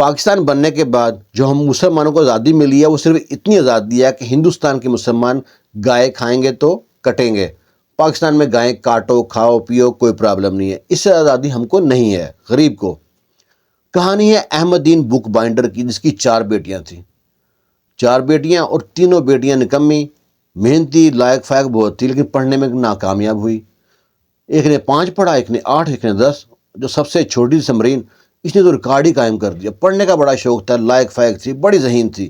پاکستان بننے کے بعد جو ہم مسلمانوں کو آزادی ملی ہے وہ صرف اتنی آزادی ہے کہ ہندوستان کے مسلمان گائے کھائیں گے تو کٹیں گے، پاکستان میں گائیں کاٹو کھاؤ پیو کوئی پرابلم نہیں ہے، اس سے آزادی ہم کو نہیں ہے غریب کو۔ کہانی ہے احمد دین بک بائنڈر کی، جس کی 4 بیٹیاں تھیں، 4 بیٹیاں اور تینوں بیٹیاں نکمی، محنتی، لائق فائق بہت تھی لیکن پڑھنے میں ناکامیاب ہوئی۔ ایک نے 5 پڑھا، ایک نے 8، ایک نے 10۔ جو سب سے چھوٹی سمرین، اس نے تو ریکارڈ ہی قائم کر دیا، پڑھنے کا بڑا شوق تھا، لائق فائق تھی، بڑی ذہین تھی،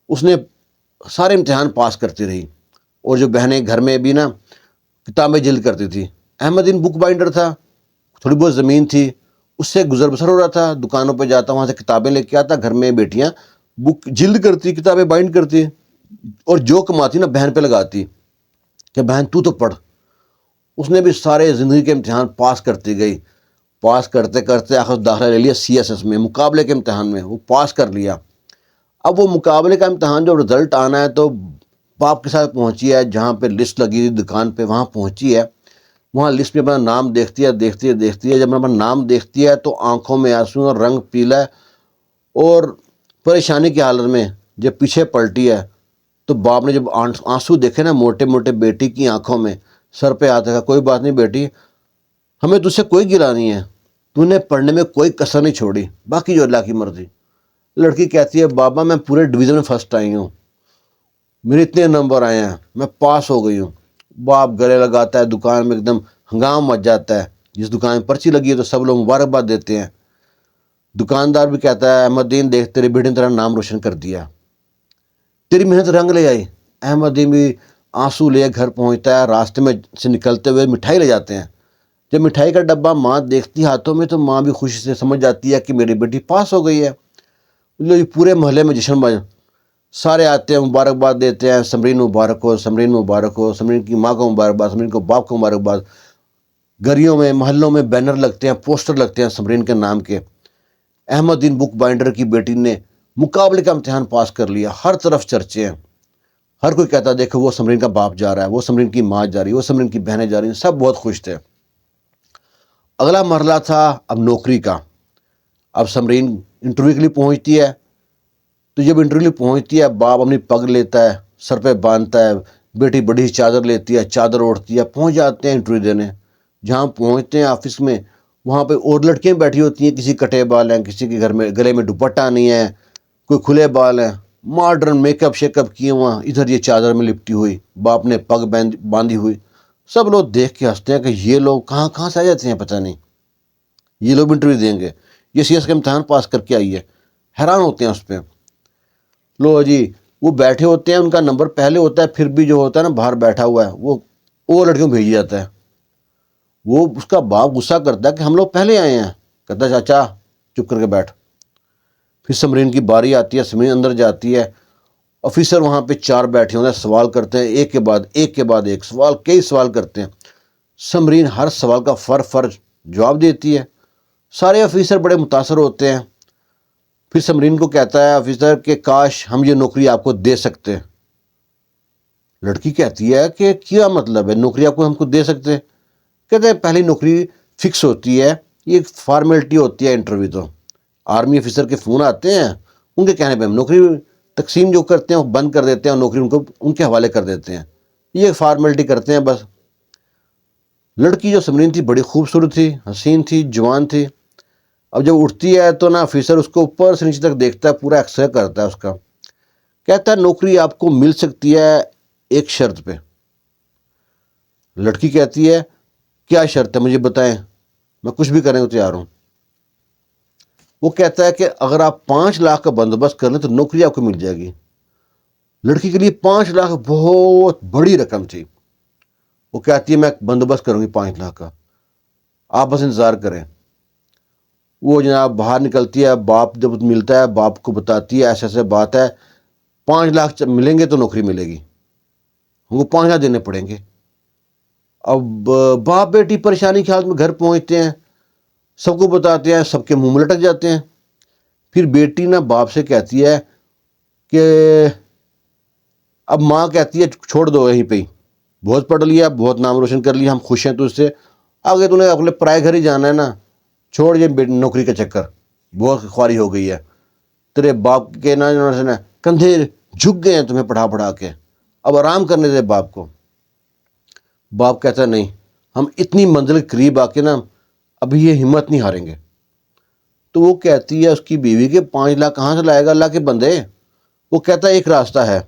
اس نے سارے امتحان پاس کرتی رہی۔ اور جو بہنیں گھر میں بھی نا کتابیں جلد کرتی تھی، احمد دین بک بائنڈر تھا، تھوڑی بہت زمین تھی، اس سے گزر بسر ہو رہا تھا، دکانوں پہ جاتا وہاں سے کتابیں لے کے آتا، گھر میں بیٹیاں بک جلد کرتی، کتابیں بائنڈ کرتی، اور جو کماتی نا بہن پہ لگاتی کہ بہن تو پڑھ۔ اس نے بھی سارے زندگی کے امتحان پاس کرتی گئی، پاس کرتے کرتے آخر داخلہ لے لیا CSS میں، مقابلے کے امتحان میں، وہ پاس کر لیا۔ اب وہ مقابلے کا امتحان جو رزلٹ آنا ہے تو باپ کے ساتھ پہنچی ہے، جہاں پہ لسٹ لگی تھی دکان پہ وہاں پہنچی ہے، وہاں لسٹ میں اپنا نام دیکھتی ہے، جب اپنا نام دیکھتی ہے تو آنکھوں میں آنسو اور رنگ پیلا ہے، اور پریشانی کی حالت میں جب پیچھے پلٹی ہے تو باپ نے جب آنسو دیکھے نا موٹے موٹے بیٹی کی آنکھوں میں، سر پہ آتا تھا، کوئی بات نہیں بیٹی، ہمیں تجھ سے کوئی گلا نہیں ہے، تو نے پڑھنے میں کوئی کسر نہیں چھوڑی، باقی جو اللہ کی مرضی۔ لڑکی کہتی ہے بابا میں پورے ڈویژن میں فرسٹ آئی ہوں، میرے اتنے نمبر آئے ہیں، میں پاس ہو گئی ہوں۔ باپ گلے لگاتا ہے، دکان میں ایک دم ہنگام مچ جاتا ہے، جس دکان میں پرچی لگی ہے تو سب لوگ مبارکباد دیتے ہیں۔ دکاندار بھی کہتا ہے احمد دین دیکھ تیری بیٹی نے تیرا نام روشن کر دیا، تیری محنت رنگ لے آئی۔ احمد دین بھی آنسو لے گھر پہنچتا ہے، راستے میں سے نکلتے ہوئے مٹھائی لے جاتے ہیں، جب مٹھائی کا ڈبہ ماں دیکھتی ہاتھوں میں تو ماں بھی خوشی سے سمجھ جاتی ہے کہ میری بیٹی پاس ہو گئی ہے۔ پورے محلے میں جشن بن، سارے آتے ہیں مبارکباد دیتے ہیں، سمرین مبارک ہو، سمرین مبارک ہو، سمرین کی ماں کو مبارکباد، سمرین کو باپ کو مبارکباد۔ گلیوں میں محلوں میں بینر لگتے ہیں، پوسٹر لگتے ہیں سمرین کے نام کے۔ احمد دین بک بائنڈر کی بیٹی نے مقابلے کا امتحان پاس کر لیا، ہر طرف چرچے ہیں، ہر کوئی کہتا ہے دیکھو وہ سمرین کا باپ جا رہا ہے، وہ سمرین کی ماں جا رہی ہے، وہ سمرین کی بہنیں جا رہی ہیں، سب بہت خوش تھے۔ اگلا مرحلہ تھا اب نوکری کا۔ اب سمرین انٹرویو کے لیے پہنچتی ہے، تو جب انٹرویو پہنچتی ہے باپ اپنی پگ لیتا ہے، سر پہ باندھتا ہے، بیٹی بڑی چادر لیتی ہے، چادر اوڑھتی ہے، پہنچ جاتے ہیں انٹرویو دینے۔ جہاں پہنچتے ہیں آفس میں، وہاں پہ اور لڑکیاں بیٹھی ہوتی ہیں، کسی کٹے بال ہیں، کسی کے گھر میں گلے میں دوپٹہ نہیں ہے، کوئی کھلے بال ہیں، modern make up shake up کیے وہاں، ادھر یہ چادر میں لپٹی ہوئی، باپ نے پگ باندھی ہوئی۔ سب لوگ دیکھ کے ہنستے ہیں کہ یہ لوگ کہاں سے آ جاتے ہیں پتہ نہیں، یہ لوگ انٹرویو دیں گے، یہ CS کا امتحان پاس کر کے آئی ہے، حیران ہوتے ہیں اس پہ۔ لو جی، وہ بیٹھے ہوتے ہیں، ان کا نمبر پہلے ہوتا ہے، پھر بھی جو ہوتا ہے نا باہر بیٹھا ہوا ہے وہ لڑکیوں کو بھیج جاتا ہے۔ وہ اس کا باپ غصہ کرتا ہے کہ ہم لوگ پہلے آئے ہیں، کہتا ہے چاچا چپ کر کے بیٹھ۔ پھر سمرین کی باری آتی ہے، سمرین اندر جاتی ہے، آفیسر وہاں پہ 4 بیٹھے ہوتے ہیں، سوال کرتے ہیں، ایک کے بعد ایک سوال، کئی سوال کرتے ہیں۔ سمرین ہر سوال کا فر جواب دیتی ہے، سارے آفیسر بڑے متاثر ہوتے ہیں۔ پھر سمرین کو کہتا ہے آفیسر کہ کاش ہم یہ نوکری آپ کو دے سکتے۔ لڑکی کہتی ہے کہ کیا مطلب ہے نوکری آپ کو ہم کو دے سکتے؟ کہتے ہیں پہلی نوکری فکس ہوتی ہے، یہ ایک فارمیلٹی ہوتی ہے انٹرویو، تو آرمی آفیسر کے فون آتے ہیں، ان کے کہنے پہ ہم نوکری تقسیم جو کرتے ہیں وہ بند کر دیتے ہیں اور نوکری ان کے حوالے کر دیتے ہیں، یہ فارمیلٹی کرتے ہیں بس۔ لڑکی جو سمرین تھی بڑی خوبصورت تھی، حسین تھی، جوان تھی۔ اب جب اٹھتی ہے تو نا آفیسر اس کو اوپر سے نیچے تک دیکھتا ہے، پورا ایکس رے کرتا ہے اس کا، کہتا ہے نوکری آپ کو مل سکتی ہے ایک شرط پہ۔ لڑکی کہتی ہے کیا شرط ہے مجھے بتائیں، میں کچھ بھی کرنے کو تیار ہوں۔ وہ کہتا ہے کہ اگر آپ 5 لاکھ کا بندوبست کر لیں تو نوکری آپ کو مل جائے گی۔ لڑکی کے لیے 5 لاکھ بہت بڑی رقم تھی۔ وہ کہتی ہے میں بندوبست کروں گی 5 لاکھ کا، آپ بس انتظار کریں۔ وہ جناب باہر نکلتی ہے، باپ جب ملتا ہے باپ کو بتاتی ہے ایسے ایسے بات ہے، 5 لاکھ ملیں گے تو نوکری ملے گی، ہم کو 5 لاکھ دینے پڑیں گے۔ اب باپ بیٹی پریشانی کے حالت میں گھر پہنچتے ہیں، سب کو بتاتے ہیں، سب کے منہ میں لٹک جاتے ہیں۔ پھر بیٹی نا باپ سے کہتی ہے کہ اب ماں کہتی ہے چھوڑ دو یہیں پہ ہی، بہت پڑھ لیا، بہت نام روشن کر لیا، ہم خوش ہیں تجھ سے، آگے تو نے اپنے پرائے گھر ہی جانا ہے نا، چھوڑ یہ نوکری کا چکر۔ بہت خواری ہو گئی ہے، تیرے باپ کے نا کندھے جھک گئے ہیں تمہیں پڑھا پڑھا کے، اب آرام کرنے دے باپ کو۔ باپ کہتا ہے نہیں، ہم اتنی منزل کے قریب آ کے نا ابھی یہ ہمت نہیں ہاریں گے۔ تو وہ کہتی ہے اس کی بیوی کے 5 لاکھ کہاں سے لائے گا اللہ کے بندے؟ وہ کہتا ہے ایک راستہ ہے،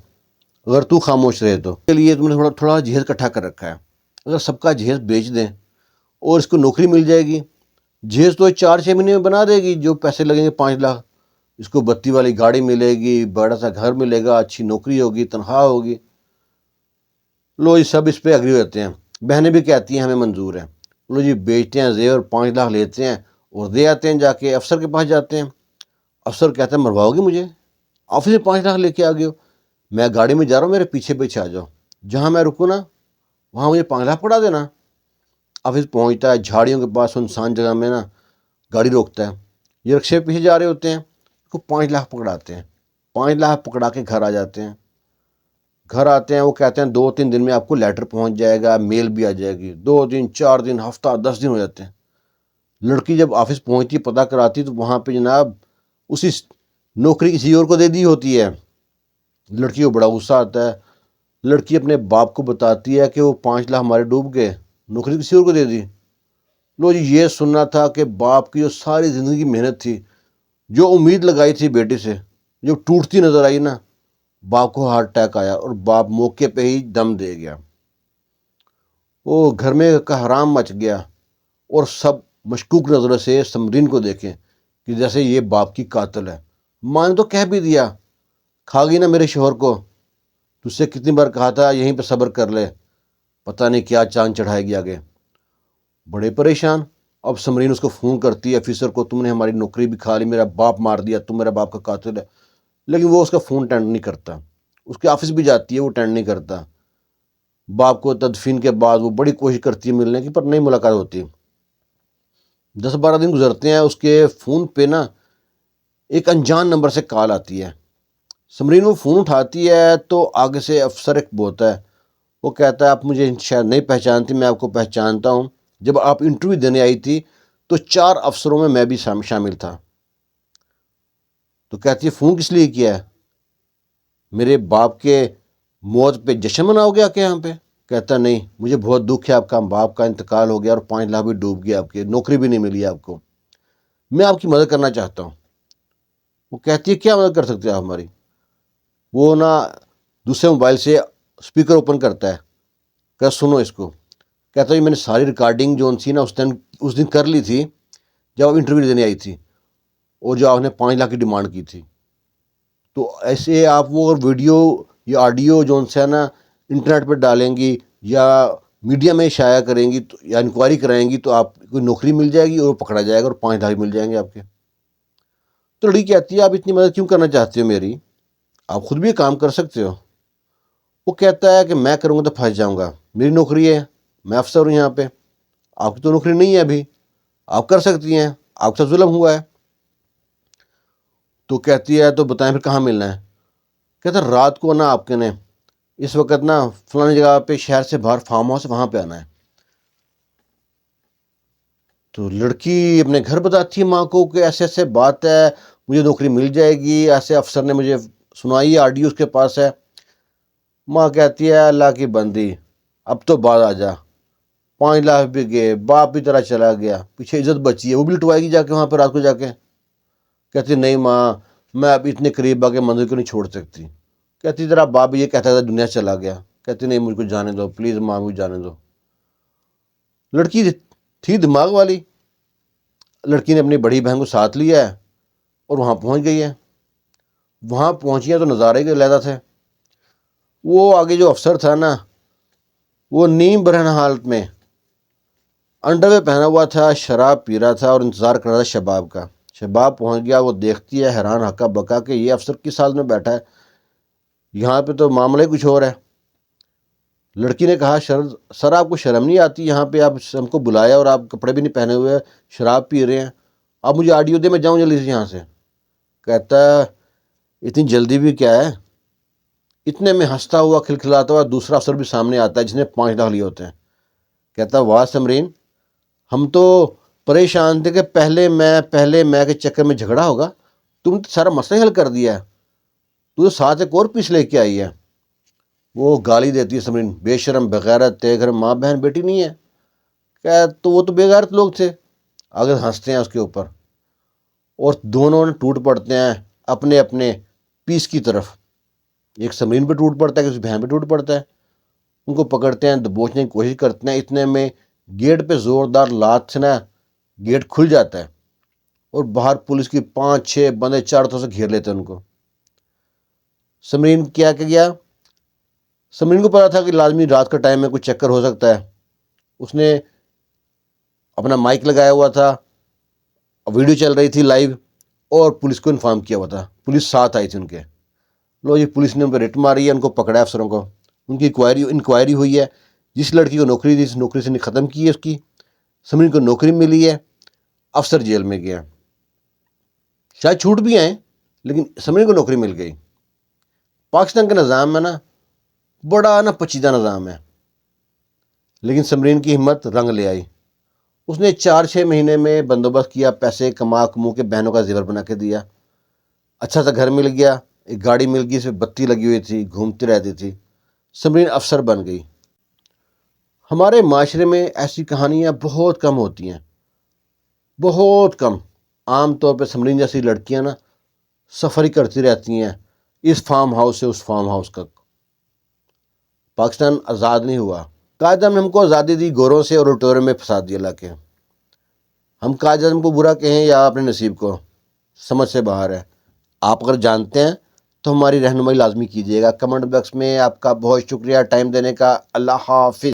اگر تو خاموش رہے تو کے لیے تم نے تھوڑا تھوڑا جہیز اکٹھا کر رکھا ہے، اگر سب کا جہیز بیچ دیں اور اس کو نوکری مل جائے گی، جہیز تو 4-6 مہینے میں بنا دے گی، جو پیسے لگیں گے 5 لاکھ، اس کو بتی والی گاڑی ملے گی، بڑا سا گھر ملے گا، اچھی نوکری ہوگی، تنخواہ ہوگی۔ لو جی سب اس پہ اگری ہوتے ہیں، بہنیں بھی کہتی ہیں ہمیں منظور ہے۔ لو جی بیچتے ہیں زیور، 5 لاکھ لیتے ہیں اور دے آتے ہیں، جا کے افسر کے پاس جاتے ہیں۔ افسر کہتا ہے مرواؤ گے مجھے؟ آفس میں 5 لاکھ لے کے آ گئے ہو، میں گاڑی میں جا رہا ہوں، میرے پیچھے پیچھے آ جاؤ، جہاں میں رکوں نا وہاں مجھے 5 لاکھ پڑا دینا۔ آفس پہنچتا ہے، جھاڑیوں کے پاس سنسان جگہ میں نا گاڑی روکتا ہے، یہ رکشے پہ پیچھے جا رہے ہوتے ہیں، کو 5 لاکھ پکڑاتے ہیں، 5 لاکھ پکڑا کے گھر آ جاتے ہیں۔ گھر آتے ہیں، وہ کہتے ہیں 2-3 دن میں آپ کو لیٹر پہنچ جائے گا، میل بھی آ جائے گی۔ 2 دن، 4 دن، ہفتہ، 10 دن ہو جاتے ہیں۔ لڑکی جب آفس پہنچتی، پتہ کراتی تو وہاں پہ جناب اسی نوکری کسی اور کو دے دی ہوتی ہے۔ لڑکی کو بڑا غصہ آتا ہے، لڑکی اپنے باپ کو بتاتی ہے کہ وہ 5 لاکھ ہمارے ڈوب گئے، نوکری کسی اور کو دے دی۔ لو جی یہ سننا تھا کہ باپ کی جو ساری زندگی کی محنت تھی، جو امید لگائی تھی بیٹے سے، جو ٹوٹتی نظر آئی نا، باپ کو ہارٹ اٹیک آیا اور باپ موقع پہ ہی دم دے گیا۔ وہ گھر میں کا حرام مچ گیا اور سب مشکوک نظروں سے سمرین کو دیکھیں کہ جیسے یہ باپ کی قاتل ہے۔ ماں نے تو کہہ بھی دیا، کھا گئی نا میرے شوہر کو، تجھ سے کتنی بار کہا تھا یہیں پہ صبر کر لے، پتہ نہیں کیا چاند چڑھائے گی آگے۔ بڑے پریشان۔ اب سمرین اس کو فون کرتی ہے آفیسر کو، تم نے ہماری نوکری بھی کھا لی، میرا باپ مار دیا، تم میرا باپ کا قاتل ہے۔ لیکن وہ اس کا فون اٹینڈ نہیں کرتا، اس کے آفس بھی جاتی ہے، وہ اٹینڈ نہیں کرتا۔ باپ کو تدفین کے بعد وہ بڑی کوشش کرتی ہے ملنے کی، پر نہیں ملاقات ہوتی۔ 10-12 دن گزرتے ہیں، اس کے فون پہ نا ایک انجان نمبر سے کال آتی ہے۔ سمرین وہ فون اٹھاتی ہے تو آگے سے افسر ایک بولتا ہے، وہ کہتا ہے آپ مجھے شاید نہیں پہچانتی، میں آپ کو پہچانتا ہوں، جب آپ انٹرویو دینے آئی تھی تو 4 افسروں میں بھی شامل تھا۔ تو کہتی ہے فون کس لیے کیا ہے؟ میرے باپ کے موت پہ جشن مناؤ گے آ کے یہاں پہ؟ کہتا نہیں، مجھے بہت دکھ ہے، آپ کا باپ کا انتقال ہو گیا اور 5 لاکھ بھی ڈوب گیا، آپ کی نوکری بھی نہیں ملی آپ کو، میں آپ کی مدد کرنا چاہتا ہوں۔ وہ کہتی ہے کیا مدد کر سکتے ہیں آپ ہماری؟ وہ نا دوسرے موبائل سے اسپیکر اوپن کرتا ہے، کہ سنو اس کو۔ کہتا ہے میں نے ساری ریکارڈنگ جو سی نا اس دن کر لی تھی جب آپ انٹرویو دینے آئی تھی، اور جو آپ نے 5 لاکھ کی ڈیمانڈ کی تھی، تو ایسے آپ وہ ویڈیو یا آڈیو جو سے ہے نا انٹرنیٹ پہ ڈالیں گی یا میڈیا میں شائع کریں گی یا انکوائری کرائیں گی تو آپ کو نوکری مل جائے گی اور وہ پکڑا جائے گا اور 5 لاکھ مل جائیں گے آپ کے۔ تو لڑکی کہتی ہے آپ اتنی مدد کیوں کرنا چاہتے ہو میری؟ آپ خود بھی کام کر سکتے ہو۔ وہ کہتا ہے کہ میں کروں گا تو پھنس جاؤں گا، میری نوکری ہے، میں افسر ہوں یہاں پہ، آپ کی تو نوکری نہیں ہے ابھی، آپ کر سکتی ہیں، آپ کے ساتھ ظلم ہوا ہے۔ تو کہتی ہے تو بتائیں پھر کہاں ملنا ہے؟ کہتا ہے رات کو نا آپ کے نے اس وقت نا فلانی جگہ پہ شہر سے باہر فارم ہاؤس وہاں پہ آنا ہے۔ تو لڑکی اپنے گھر بتاتی ہے ماں کو کہ ایسے ایسے بات ہے، مجھے نوکری مل جائے گی، ایسے افسر نے مجھے سنائی، آڈیو اس کے پاس ہے۔ ماں کہتی ہے اللہ کی بندی، اب تو بعد آ جا، 5 لاکھ بھی گئے، باپ بھی طرح چلا گیا، پیچھے عزت بچی ہے، وہ بھی لٹوائے گی جا کے وہاں پہ رات کو جا کے۔ کہتی نہیں ماں، میں اب اتنے قریب آ کے منزل کو نہیں چھوڑ سکتی۔ کہتی تیرا باپ بھی یہ کہتا تھا دنیا چلا گیا۔ کہتی نہیں مجھ کو جانے دو پلیز ماں، مجھے جانے دو۔ لڑکی تھی دماغ والی، لڑکی نے اپنی بڑی بہن کو ساتھ لیا ہے اور وہاں پہنچ گئی ہے۔ وہاں پہنچی ہیں تو نظارے کے علیحدہ تھے۔ وہ آگے جو افسر تھا نا، وہ نیم برہنہ حالت میں انڈر ویئر پہنا ہوا تھا، شراب پی رہا تھا اور انتظار کر رہا تھا شباب کا۔ شباب پہنچ گیا، وہ دیکھتی ہے حیران ہکا بکا کہ یہ افسر کس حال میں بیٹھا ہے، یہاں پہ تو معاملہ ہی کچھ اور ہے۔ لڑکی نے کہا سر آپ کو شرم نہیں آتی؟ یہاں پہ آپ ہم کو بلایا اور آپ کپڑے بھی نہیں پہنے ہوئے، شراب پی رہے ہیں، آپ مجھے آڈیو دے، میں جاؤں جلدی سے یہاں سے۔ کہتا ہے اتنی جلدی بھی کیا ہے؟ اتنے میں ہنستا ہوا کھلکھلاتا ہوا دوسرا افسر بھی سامنے آتا ہے جس نے 5 لاکھ لیے ہوتے ہیں۔ کہتا واہ سمرین، ہم تو پریشان تھے کہ پہلے میں کے چکر میں جھگڑا ہوگا، تم نے سارا مسئلہ ہی حل کر دیا ہے، تو ساتھ ایک اور پیس لے کے آئی ہے۔ وہ گالی دیتی ہے سمرین، بے شرم، بغیرت، تیرے گھر ماں بہن بیٹی نہیں ہے کیا؟ تو وہ تو بے غیرت لوگ تھے۔ اگر ہنستے ہیں اس کے اوپر، اور دونوں نے ٹوٹ پڑتے ہیں اپنے اپنے پیس کی طرف۔ ایک سمرین پہ ٹوٹ پڑتا ہے کہ اس بہن پہ ٹوٹ پڑتا ہے، ان کو پکڑتے ہیں، دبوچنے کی کوشش کرتے ہیں، اتنے میں گیٹ پہ زوردار لات سے نا گیٹ کھل جاتا ہے، اور باہر پولیس کی 5-6 بندے چاروں طرف سے گھیر لیتے ہیں ان کو۔ سمرین کیا گیا، سمرین کو پتا تھا کہ لازمی رات کا ٹائم میں کوئی چکر ہو سکتا ہے، اس نے اپنا مائک لگایا ہوا تھا، ویڈیو چل رہی تھی لائیو، اور پولیس کو انفارم کیا ہوا تھا، پولیس ساتھ آئی تھی ان کے۔ لو جی، پولیس نے ان پہ ریٹ ماری ہے، ان کو پکڑا ہے افسروں کو، ان کی انکوائری ہوئی ہے، جس لڑکی کو نوکری دی اس نوکری سے ختم کی ہے اس کی، سمرین کو نوکری ملی ہے، افسر جیل میں گیا، شاید چھوٹ بھی آئیں لیکن سمرین کو نوکری مل گئی۔ پاکستان کے نظام میں نا بڑا نا پچیدہ نظام ہے، لیکن سمرین کی ہمت رنگ لے آئی۔ اس نے 4-6 مہینے میں بندوبست کیا، پیسے کما کے بہنوں کا زیور بنا کے دیا، اچھا سا گھر مل گیا، ایک گاڑی مل گئی، اس میں بتی لگی ہوئی تھی، گھومتی رہتی تھی، سمرین افسر بن گئی۔ ہمارے معاشرے میں ایسی کہانیاں بہت کم ہوتی ہیں، بہت کم۔ عام طور پہ سمرین جیسی لڑکیاں نا سفر ہی کرتی رہتی ہیں، اس فارم ہاؤس سے اس فارم ہاؤس تک۔ پاکستان آزاد نہیں ہوا، قائد اعظم نے ہم کو آزادی دی، گوروں سے اور اٹورے میں پھنسا دیا لا کے۔ ہم قائد اعظم کو برا کہیں یا اپنے نصیب کو، سمجھ سے باہر ہے۔ آپ اگر جانتے ہیں تو ہماری رہنمائی لازمی کیجیے گا۔ کمنٹ باکس میں آپ کا بہت شکریہ ٹائم دینے کا۔ اللہ حافظ۔